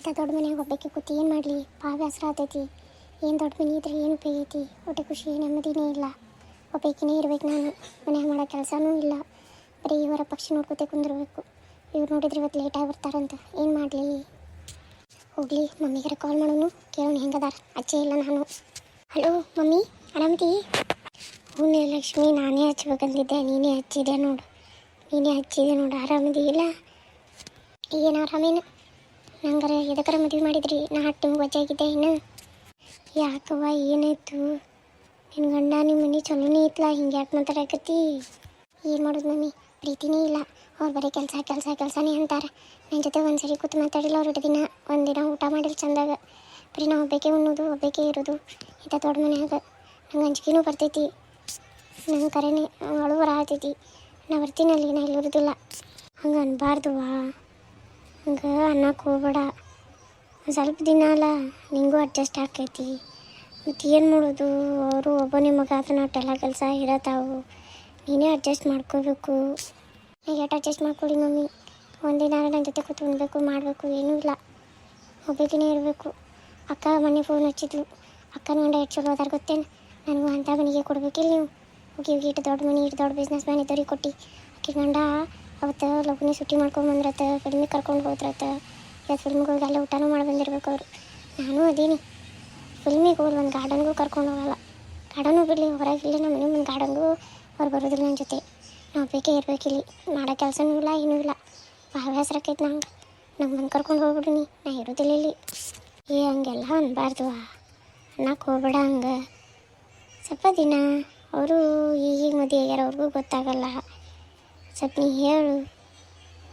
ಇಂಥ ದೊಡ್ಡ ಮನೆಯಾಗ ಒಬ್ಬಕ್ಕೆ ಕೂತಿ ಏನು ಮಾಡಲಿ, ಬೇಸರ ಆಗ್ತೈತಿ. ಏನು ದೊಡ್ಡ ಮನೆ ಇದ್ರೆ ಏನು ಉಪಯೋಗ ಐತಿ, ಹೊಟ್ಟೆ ಖುಷಿ ನೆಮ್ಮದಿನೇ ಇಲ್ಲ. ಒಬ್ಬಾಕಿನೇ ಇರ್ಬೇಕು ನಾನು, ಮನ್ಯಾಗ ಮಾಡೋ ಕೆಲಸನೂ ಇಲ್ಲ, ಬರೀ ಇವರ ಪಕ್ಷಿ ನೋಡ್ಕೊತೆ ಕುಂದಿರ್ಬೇಕು. ಇವ್ರು ನೋಡಿದ್ರೆ ಇವತ್ತು ಲೇಟಾಗಿ ಬರ್ತಾರಂತ ಏನು ಮಾಡಲಿ. ಹೋಗಲಿ ಮಮ್ಮಿಗಾರ ಕಾಲ್ ಮಾಡೋನು, ಕೇಳೋಣ ಹೆಂಗದಾರ. ಅಚ್ಚೇ ಇಲ್ಲ ನಾನು. ಹಲೋ ಮಮ್ಮಿ, ಆರಾಮದಿ? ಹ್ಞೂ ಲಕ್ಷ್ಮಿ, ನಾನೇ ಹಚ್ಬೇಕಂತಿದ್ದೆ, ನೀನೇ ಹಚ್ಚಿದೆ ನೋಡು. ಆರಾಮದಿ ಇಲ್ಲ? ಏನು ಆರಾಮೇನು? ನಂಗಾರ ಎದಕ್ಕರ ಮದುವೆ ಮಾಡಿದ್ರಿ? ನಾ ನಿಮ್ಗೆ ವಜ್ಜಾಗಿದ್ದೆ ಇನ್ನು. ಯಾಕವ್ವ ಏನಾಯ್ತು? ನಿನ್ನ ಗಂಡ ನಿಮ್ಮ ಮನೆ ಚಲೋನೇ ಇತ್ತಲ್ಲ, ಹಿಂಗೆ ಯಾಕೆ ಮಾತಾಡಕತ್ತಿ? ಏನು ಮಾಡೋದು ಮಮ್ಮಿ, ಪ್ರೀತಿನೇ ಇಲ್ಲ. ಅವ್ರು ಬರೀ ಕೆಲಸನೇ ಅಂತಾರೆ. ನನ್ನ ಜೊತೆ ಒಂದು ಸರಿ ಕೂತು ಮಾತಾಡಿಲ್ಲ ಅವ್ರು ದಿನ. ಒಂದಿನ ಊಟ ಮಾಡಿಲ್ಲ ಚಂದಾಗ. ಬರೀ ನಾವು ಒಬ್ಬಕ್ಕೆ ಉಣ್ಣೋದು, ಒಬ್ಬಕ್ಕೆ ಇರೋದು. ಇಂಥ ದೊಡ್ಡ ಮನ್ಯಾಗ ನಂಗೆ ಅಂಜಿಕೆನೂ ಬರ್ತೈತಿ. ನಂಗೆ ಕರೆನೇ ಅಳು ಬರತೈತಿ. ನಾ ಬರ್ತೀನಲ್ಲಿ, ನಾ ಇಲ್ಲಿ ಇರೋದಿಲ್ಲ. ಹಂಗೆ ಅನ್ಬಾರ್ದುವಾ, ಹಂಗೆ ಅನ್ನಕ್ಕೆ ಹೋಗ್ಬೇಡ. ಸ್ವಲ್ಪ ದಿನ ಅಲ್ಲ, ನಿಂಗೂ ಅಡ್ಜಸ್ಟ್ ಆಕೈತಿ. ಮತ್ತು ಏನು ಮಾಡೋದು, ಅವರು ಒಬ್ಬನೇ ಮಗ ಆದ್ರೆ ನಾಟೆಲ್ಲ ಕೆಲಸ ಇರತ್ತಾವು. ನೀನೇ ಅಡ್ಜಸ್ಟ್ ಮಾಡ್ಕೋಬೇಕು. ಎಷ್ಟು ಅಡ್ಜಸ್ಟ್ ಮಾಡ್ಕೊಳ್ಳಿ ಮಮ್ಮಿ. ಒಂದಿನ ನನ್ನ ಜೊತೆ ಕೂತು ಉಣ್ಬೇಕು ಮಾಡಬೇಕು ಏನೂ ಇಲ್ಲ, ಒಬ್ಬಾಕಿನೇ ಇರಬೇಕು. ಅಕ್ಕ ಮೊನ್ನೆ ಫೋನ್ ಹಚ್ಚಿದ್ಲು. ಅಕ್ಕನ ಗಂಡ ಎಷ್ಟು ಚಲೋ ಅದಾರ ಗೊತ್ತೇನು? ನನಗೂ ಅಂಥ ಮನೆಗೆ ಕೊಡ್ಬೇಕಿಲ್ಲ ನೀವು. ಹೋಗಿ ಇಟ್ಟು ದೊಡ್ಡ ಮನೆ, ಇಟ್ಟು ದೊಡ್ಡ ಬಿಸ್ನೆಸ್ ಮ್ಯಾನ್ ಇದ್ದವ್ರಿಗೆ ಕೊಟ್ಟು. ಅಕ್ಕಿ ಗಂಡ ಅವತ್ತು ಲಗ್ನ ಸುಟ್ಟಿ ಮಾಡ್ಕೊಂಬಂದ್ರತ್ತ, ಫಿಲ್ಮಿಗೆ ಕರ್ಕೊಂಡು ಹೋದ್ರತ್ತ. ಇವತ್ತು ಫಿಲ್ಮಿಗೆ ಹೋಗಿ ಅಲ್ಲೇ ಊಟನೂ ಮಾಡಿ ಬಂದಿರ್ಬೇಕು ಅವರು. ನಾನು ಅದೇನಿ, ಫಿಲ್ಮಿಗೆ ಹೋಗಿ ಒಂದು ಗಾರ್ಡನ್ಗೂ ಕರ್ಕೊಂಡು ಹೋಗಲ್ಲ. ಗಾರ್ಡನು ಬಿಡಲಿ, ಹೊರಗಿಲ್ಲ, ನಮ್ಮ ಮನೆ ಮುಂದೆ ಗಾರ್ಡನ್ಗೂ ಅವ್ರು ಬರೋದಿಲ್ಲ ನನ್ನ ಜೊತೆ. ನಾವು ಬೇಕೇ ಇರಬೇಕಿಲ್ಲಿ, ಮಾಡೋ ಕೆಲಸನೂ ಇಲ್ಲ ಏನೂ ಇಲ್ಲ. ಭಾಳ ಬೇಸರಕ್ಕೈತೆ ನಂಗೆ ಬಂದು ಕರ್ಕೊಂಡು ಹೋಗ್ಬಿಡ್ರಿ, ನಾ ಇರೋದಿಲ್ಲ ಇಲ್ಲಿ. ಹಂಗೆಲ್ಲ ಅನ್ಬಾರ್ದು, ಅನ್ನಕ್ಕೆ ಹೋಗ್ಬೇಡ. ಹಂಗೆ ಸ್ವಲ್ಪ ದಿನ ಅವರು ಈಗ ಮದುವೆ ಆಗ್ಯಾರ, ಅವ್ರಿಗೂ ಗೊತ್ತಾಗಲ್ಲ. ಸ್ವಲ್ಪ ನೀ ಹೇಳು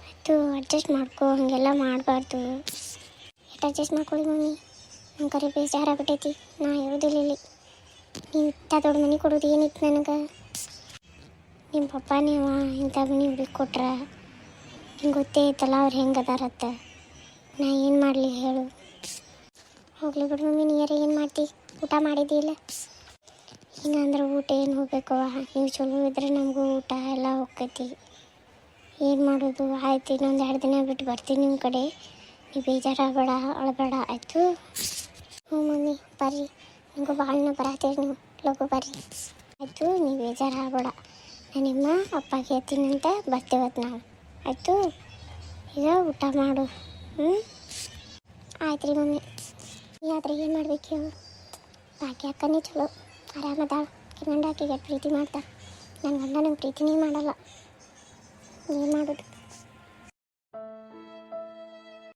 ಆಯಿತು, ಅಡ್ಜಸ್ಟ್ ಮಾಡ್ಕೊ. ಹಾಗೆಲ್ಲ ಮಾಡಬಾರ್ದು. ಎಷ್ಟು ಅಡ್ಜಸ್ಟ್ ಮಾಡ್ಕೊಳ್ಳಿ ಮಮ್ಮಿ, ನಂಗೆ ಕರೆ ಬೇಜಾರಾಗ್ಬಿಟ್ಟೈತಿ. ನಾ ಇರೋದಿಲ್ಲ ಇಲ್ಲಿ. ಇಂಥ ದೊಡ್ಡ ಮನೆ ಕೊಡೋದು ಏನಿತ್ತು ನನಗೆ? ನಿಮ್ಮ ಪಪ್ಪನೇವ ಇಂಥ ಮನೆ ಹುಡುಕಿ ಕೊಟ್ರ? ನಿಂಗೆ ಗೊತ್ತೇ ಐತಲ್ಲ ಅವ್ರು ಹೆಂಗೆ ಅದಾರತ್ತ. ನಾ ಏನು ಮಾಡಲಿ ಹೇಳು? ಹೋಗ್ಲಿ ಬಿಡು ಮಮ್ಮಿ, ನೀರೇ ಏನು ಮಾಡ್ತಿ? ಊಟ ಮಾಡಿದ್ದಿಲ್ಲ? ಹಿಂಗಂದ್ರೆ ಊಟ ಏನು ಹೋಗ್ಬೇಕವ? ನೀವು ಚಲೋ ಇದ್ರೆ ನಮಗೂ ಊಟ ಎಲ್ಲ ಹೋಗ್ತೈತಿ. ಏನು ಮಾಡೋದು? ಆಯ್ತು, ಇನ್ನೊಂದು 2 ದಿನ ಬಿಟ್ಟು ಬರ್ತೀನಿ ನಿಮ್ಮ ಕಡೆ. ನೀವು ಬೇಜಾರಾಗಬೇಡ, ಅಳಬೇಡ ಆಯಿತು? ಹ್ಞೂ ಮಮ್ಮಿ ಬರ್ರಿ, ನಿಮಗೂ ಭಾಳನ ಬರತ್ತೀರಿ, ನೀವು ಲಘು ಬರ್ರಿ ಆಯಿತು. ನೀವು ಬೇಜಾರಾಗಬೇಡ, ನಾನು ನಿಮ್ಮ ಅಪ್ಪಗೆ ಹೇಳ್ತೀನಂತ ಬರ್ತೀವತ್ತು ನಾವು ಆಯಿತು. ಈಗ ಊಟ ಮಾಡು. ಆಯ್ತು ರೀ ಮಮ್ಮಿ. ಆದ್ರೆ ಏನು ಮಾಡ್ಬೇಕು ಹೇಳು? ಬಾಕಿ ಅಕ್ಕನೇ ಚಲೋ ಆರಾಮದಾಳ. ಗಂಡ ಆಕೆಗೆ ಪ್ರೀತಿ ಮಾಡ್ತಾ, ನನ್ನ ಗಂಡ ನಂಗೆ ಪ್ರೀತಿನೇ ಮಾಡಲ್ಲ. ಏನು ಮಾಡೋದು?